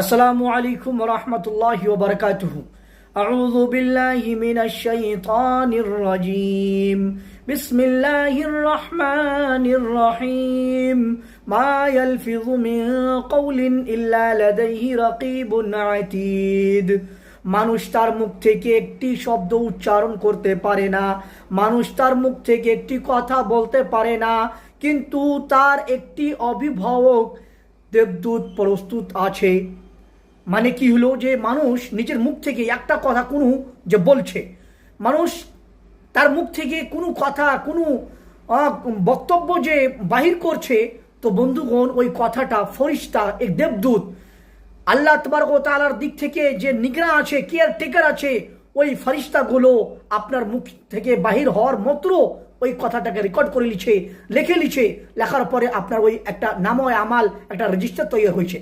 আসসালামু আলাইকুম ওয়া রাহমাতুল্লাহি ওয়া বারাকাতুহু। আউযু বিল্লাহি মিনাশ শাইতানির রাজীম। বিসমিল্লাহির রহমানির রহিম। মা ইয়ালফিযু মিন কাওলিন ইল্লা লাদাইহি রাকীবুন আতীদ। মানুষ তার মুখ থেকে একটি শব্দ উচ্চারণ করতে পারে না, মানুষ তার মুখ থেকে একটি কথা বলতে পারে না, কিন্তু তার একটি অভিভাবক দেবদূত প্রস্তুত আছে। মানে কি হলো যে মানুষ নিজের মুখ থেকে একটা কথা কোনো যে বলছে, মানুষ তার মুখ থেকে কোনো কথা কোনো বক্তব্য যে বাহির করছে, তো বন্ধুগণ ওই কথাটা ফরিস্তা এক দেবদূত আল্লাহ তবারক ওয়া তাআলার দিক থেকে যে নিগরান আছে, কেয়ারটেকার আছে, ওই ফরিস্তাগুলো আপনার মুখ থেকে বাহির হওয়ার মাত্র ওই কথাটাকে রেকর্ড করে লিখে লিছে, লেখার পরে আপনার ওই একটা নাময় আমাল একটা রেজিস্টার তৈরি হয়েছে।